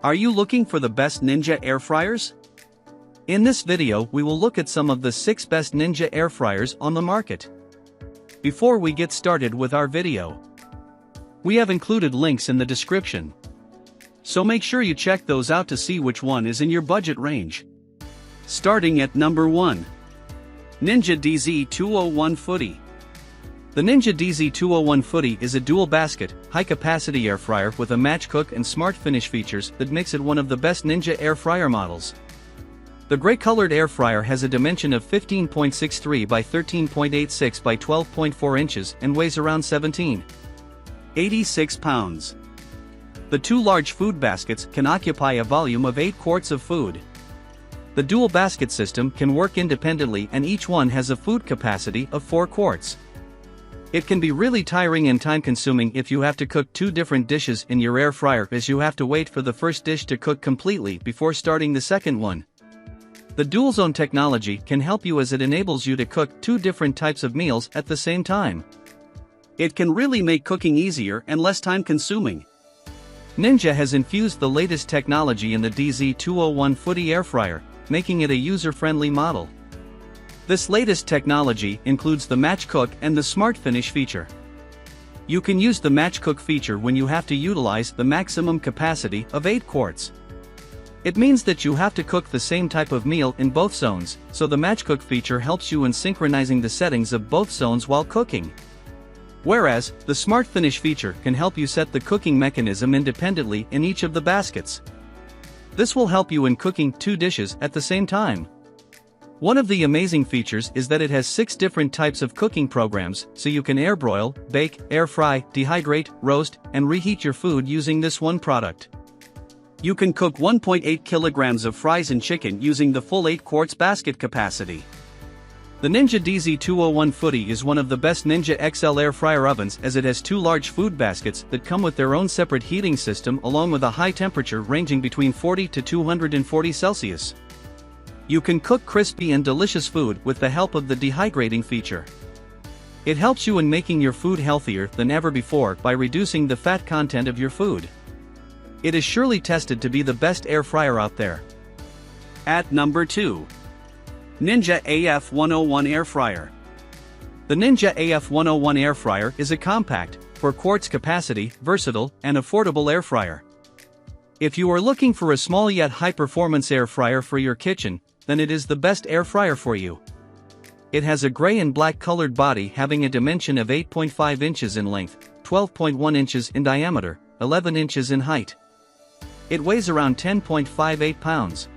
Are you looking for the best Ninja air fryers? In this video we will look at some of the 6 best Ninja air fryers on the market. Before we get started with our video, we have included links in the description, so make sure you check those out to see which one is in your budget range. Starting at number 1. Ninja DZ201 Foodi. The Ninja DZ201 Foodi is a dual-basket, high-capacity air fryer with a match cook and smart finish features that makes it one of the best Ninja air fryer models. The gray-colored air fryer has a dimension of 15.63 by 13.86 by 12.4 inches and weighs around 17.86 pounds. The 2 large food baskets can occupy a volume of 8 quarts of food. The dual basket system can work independently and each one has a food capacity of 4 quarts. It can be really tiring and time-consuming if you have to cook 2 different dishes in your air fryer, as you have to wait for the first dish to cook completely before starting the second one. The dual zone technology can help you as it enables you to cook 2 different types of meals at the same time. It can really make cooking easier and less time-consuming. Ninja has infused the latest technology in the DZ201 Foodi air fryer, making it a user-friendly model. This latest technology includes the match cook and the smart finish feature. You can use the match cook feature when you have to utilize the maximum capacity of 8 quarts. It means that you have to cook the same type of meal in both zones, so the match cook feature helps you in synchronizing the settings of both zones while cooking. Whereas, the smart finish feature can help you set the cooking mechanism independently in each of the baskets. This will help you in cooking 2 dishes at the same time. One of the amazing features is that it has 6 different types of cooking programs, so you can air broil, bake, air fry, dehydrate, roast, and reheat your food using this one product. You can cook 1.8 kilograms of fries and chicken using the full 8 quarts basket capacity. The Ninja DZ201 Foodi is one of the best Ninja XL air fryer ovens, as it has 2 large food baskets that come with their own separate heating system along with a high temperature ranging between 40 to 240 Celsius. You can cook crispy and delicious food with the help of the dehydrating feature. It helps you in making your food healthier than ever before by reducing the fat content of your food. It is surely tested to be the best air fryer out there. At number 2. Ninja AF101 Air Fryer. The Ninja AF101 air fryer is a compact, 4 quarts capacity, versatile, and affordable air fryer. If you are looking for a small yet high-performance air fryer for your kitchen, then it is the best air fryer for you. It has a gray and black colored body having a dimension of 8.5 inches in length, 12.1 inches in diameter, 11 inches in height. It weighs around 10.58 pounds.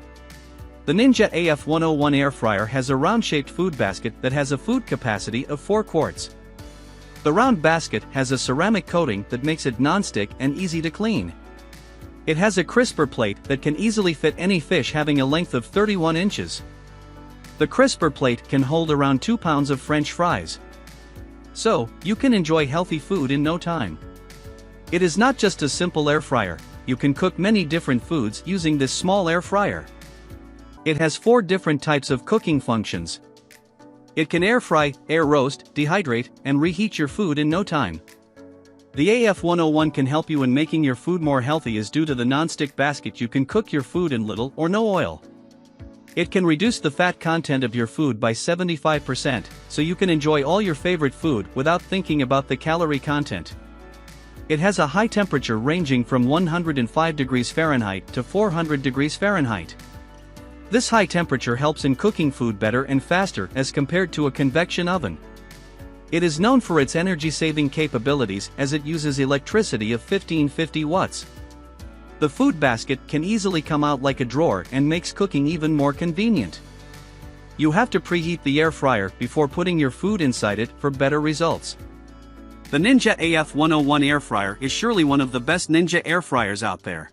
The Ninja AF101 air fryer has a round-shaped food basket that has a food capacity of 4 quarts. The round basket has a ceramic coating that makes it non-stick and easy to clean. It has a crisper plate that can easily fit any fish having a length of 31 inches. The crisper plate can hold around 2 pounds of French fries. So, you can enjoy healthy food in no time. It is not just a simple air fryer, you can cook many different foods using this small air fryer. It has 4 different types of cooking functions. It can air fry, air roast, dehydrate, and reheat your food in no time. The AF101 can help you in making your food more healthy, as due to the non-stick basket you can cook your food in little or no oil. It can reduce the fat content of your food by 75%, so you can enjoy all your favorite food without thinking about the calorie content. It has a high temperature ranging from 105 degrees Fahrenheit to 400 degrees Fahrenheit. This high temperature helps in cooking food better and faster as compared to a convection oven. It is known for its energy-saving capabilities, as it uses electricity of 1550 watts. The food basket can easily come out like a drawer and makes cooking even more convenient. You have to preheat the air fryer before putting your food inside it for better results. The Ninja AF101 air fryer is surely one of the best Ninja air fryers out there.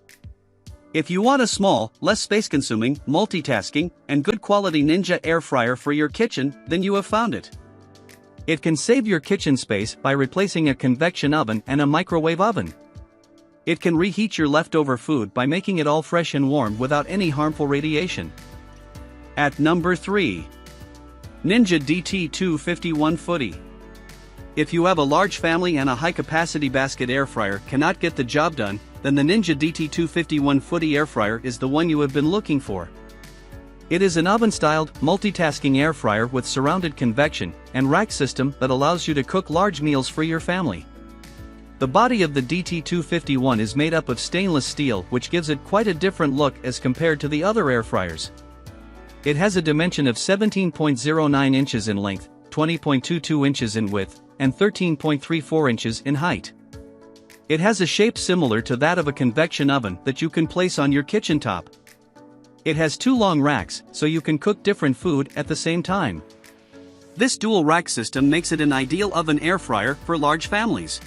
If you want a small, less space-consuming, multitasking, and good quality Ninja air fryer for your kitchen, then you have found it. It can save your kitchen space by replacing a convection oven and a microwave oven. It can reheat your leftover food by making it all fresh and warm without any harmful radiation. At number 3. Ninja DT251 Foodi. If you have a large family and a high-capacity basket air fryer cannot get the job done, then the Ninja DT251 Foodi air fryer is the one you have been looking for. It is an oven-styled, multitasking air fryer with surrounded convection and rack system that allows you to cook large meals for your family. The body of the DT251 is made up of stainless steel, which gives it quite a different look as compared to the other air fryers. It has a dimension of 17.09 inches in length, 20.22 inches in width, and 13.34 inches in height. It has a shape similar to that of a convection oven that you can place on your kitchen top. It has two long racks, so you can cook different food at the same time. This dual rack system makes it an ideal oven air fryer for large families.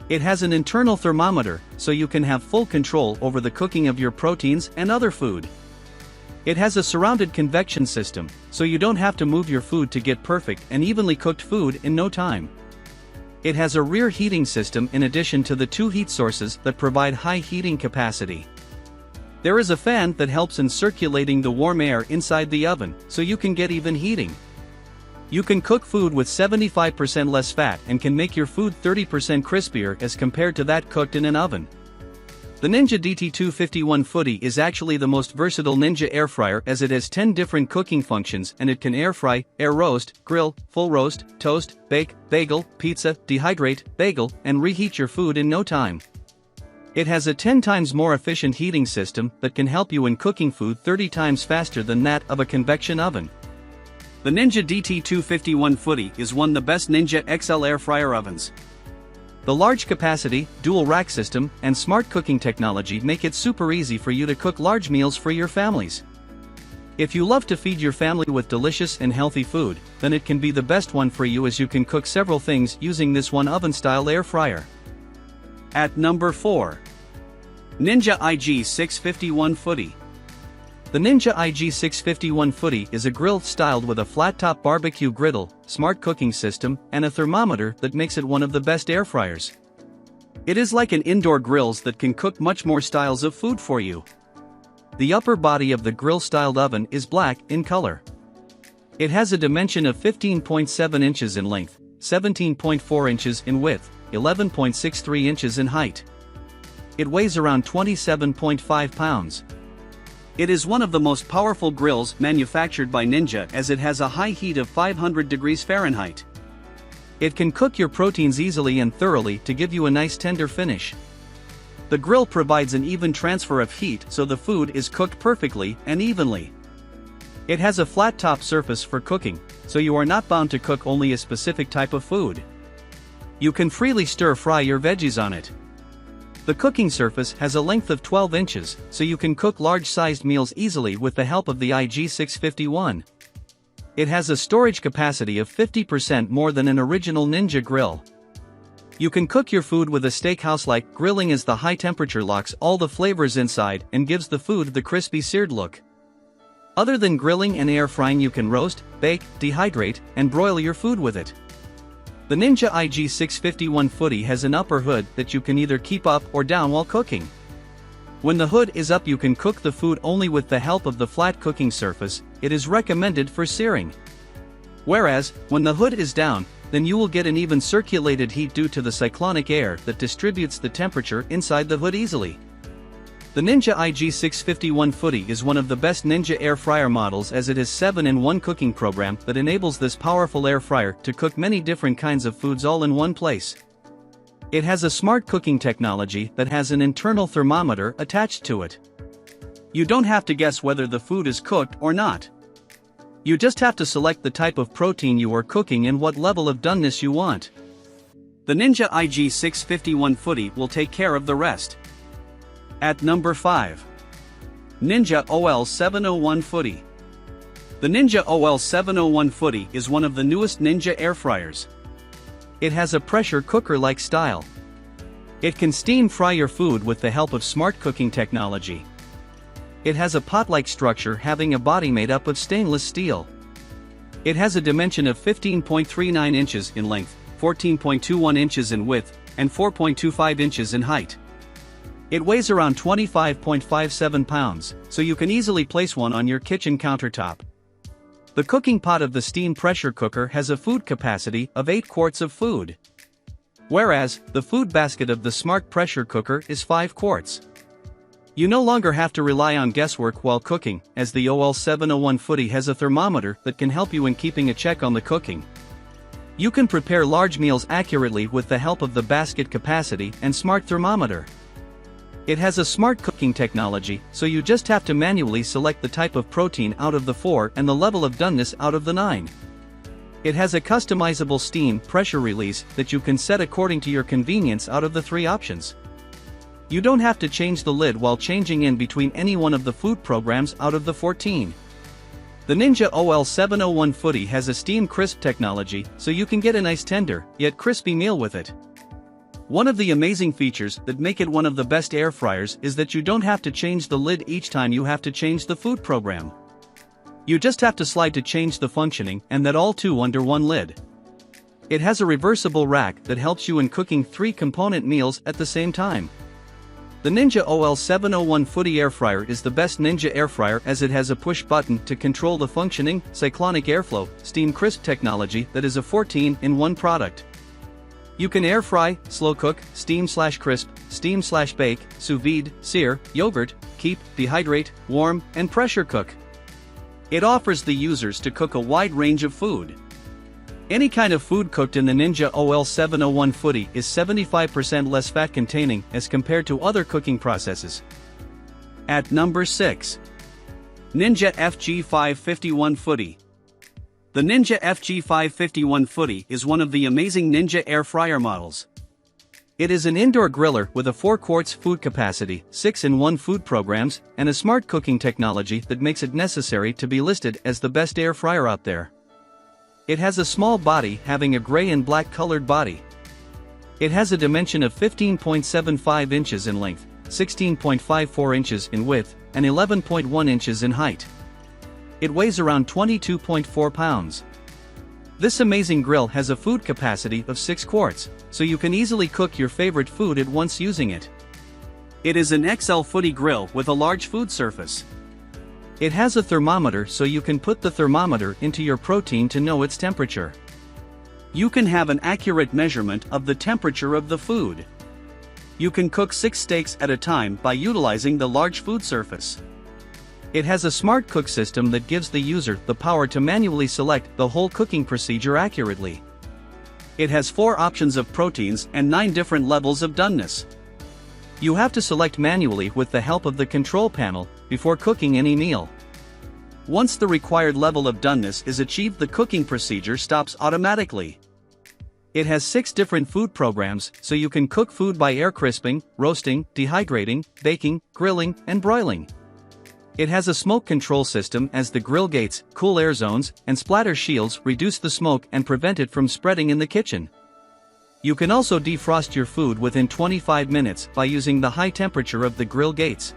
It has an internal thermometer, so you can have full control over the cooking of your proteins and other food. It has a surrounded convection system, so you don't have to move your food to get perfect and evenly cooked food in no time. It has a rear heating system in addition to the two heat sources that provide high heating capacity. There is a fan that helps in circulating the warm air inside the oven, so you can get even heating. You can cook food with 75% less fat and can make your food 30% crispier as compared to that cooked in an oven. The Ninja DT251 Foodi is actually the most versatile Ninja air fryer, as it has 10 different cooking functions and it can air fry, air roast, grill, full roast, toast, bake, bagel, pizza, dehydrate, bagel, and reheat your food in no time. It has a 10 times more efficient heating system that can help you in cooking food 30 times faster than that of a convection oven. The Ninja DT251 Foodi is one of the best Ninja XL air fryer ovens. The large capacity, dual rack system, and smart cooking technology make it super easy for you to cook large meals for your families. If you love to feed your family with delicious and healthy food, then it can be the best one for you, as you can cook several things using this one oven-style air fryer. At number 4. Ninja IG651 Foodi. The Ninja IG651 Foodi is a grill styled with a flat-top barbecue griddle, smart cooking system, and a thermometer that makes it one of the best air fryers. It is like an indoor grills that can cook much more styles of food for you. The upper body of the grill-styled oven is black in color. It has a dimension of 15.7 inches in length, 17.4 inches in width, 11.63 inches in height. It weighs around 27.5 pounds. It is one of the most powerful grills manufactured by Ninja, as it has a high heat of 500 degrees Fahrenheit. It can cook your proteins easily and thoroughly to give you a nice tender finish. The grill provides an even transfer of heat, so the food is cooked perfectly and evenly. It has a flat top surface for cooking, so you are not bound to cook only a specific type of food. You can freely stir-fry your veggies on it. The cooking surface has a length of 12 inches, so you can cook large-sized meals easily with the help of the IG651. It has a storage capacity of 50% more than an original Ninja grill. You can cook your food with a steakhouse-like grilling, as the high temperature locks all the flavors inside and gives the food the crispy seared look. Other than grilling and air frying, you can roast, bake, dehydrate, and broil your food with it. The Ninja IG651 Foodi has an upper hood that you can either keep up or down while cooking. When the hood is up, you can cook the food only with the help of the flat cooking surface. It is recommended for searing. Whereas, when the hood is down, then you will get an even circulated heat due to the cyclonic air that distributes the temperature inside the hood easily. The Ninja IG651 Foodi is one of the best Ninja air fryer models, as it is 7-in-1 cooking program that enables this powerful air fryer to cook many different kinds of foods all in one place. It has a smart cooking technology that has an internal thermometer attached to it. You don't have to guess whether the food is cooked or not. You just have to select the type of protein you are cooking and what level of doneness you want. The Ninja IG651 Foodi will take care of the rest. At number 5. Ninja OL701 Foodi. The Ninja OL701 Foodi is one of the newest Ninja air fryers. It has a pressure cooker-like style. It can steam fry your food with the help of smart cooking technology. It has a pot-like structure, having a body made up of stainless steel. It has a dimension of 15.39 inches in length, 14.21 inches in width, and 4.25 inches in height. It weighs around 25.57 pounds, so you can easily place one on your kitchen countertop. The cooking pot of the steam pressure cooker has a food capacity of 8 quarts of food. Whereas, the food basket of the Smart Pressure Cooker is 5 quarts. You no longer have to rely on guesswork while cooking, as the OL701 Foodi has a thermometer that can help you in keeping a check on the cooking. You can prepare large meals accurately with the help of the basket capacity and smart thermometer. It has a smart cooking technology, so you just have to manually select the type of protein out of the 4 and the level of doneness out of the 9. It has a customizable steam pressure release that you can set according to your convenience out of the 3 options. You don't have to change the lid while changing in between any one of the food programs out of the 14. The Ninja OL701 Foodi has a steam crisp technology, so you can get a nice tender, yet crispy meal with it. One of the amazing features that make it one of the best air fryers is that you don't have to change the lid each time you have to change the food program. You just have to slide to change the functioning, and that all too under one lid. It has a reversible rack that helps you in cooking 3 component meals at the same time. The Ninja OL701 Foodi air fryer is the best Ninja air fryer as it has a push button to control the functioning, cyclonic airflow, steam crisp technology that is a 14-in-1 product. You can air fry, slow cook, steam/crisp, steam/bake, sous vide, sear, yogurt, keep, dehydrate, warm, and pressure cook. It offers the users to cook a wide range of food. Any kind of food cooked in the Ninja OL701 Foodi is 75% less fat containing as compared to other cooking processes. At number 6. Ninja FG551 Foodi. The Ninja FG551 Foodi is one of the amazing Ninja air fryer models. It is an indoor griller with a 4 quarts food capacity, 6-in-1 food programs, and a smart cooking technology that makes it necessary to be listed as the best air fryer out there. It has a small body having a gray and black colored body. It has a dimension of 15.75 inches in length, 16.54 inches in width, and 11.1 inches in height. It weighs around 22.4 pounds. This amazing grill has a food capacity of 6 quarts, so you can easily cook your favorite food at once using it. It is an XL Foodi grill with a large food surface. It has a thermometer so you can put the thermometer into your protein to know its temperature. You can have an accurate measurement of the temperature of the food. You can cook 6 steaks at a time by utilizing the large food surface. It has a smart cook system that gives the user the power to manually select the whole cooking procedure accurately. It has 4 options of proteins and 9 different levels of doneness. You have to select manually with the help of the control panel before cooking any meal. Once the required level of doneness is achieved, the cooking procedure stops automatically. It has 6 different food programs, so you can cook food by air crisping, roasting, dehydrating, baking, grilling, and broiling. It has a smoke control system as the grill gates, cool air zones, and splatter shields reduce the smoke and prevent it from spreading in the kitchen. You can also defrost your food within 25 minutes by using the high temperature of the grill gates.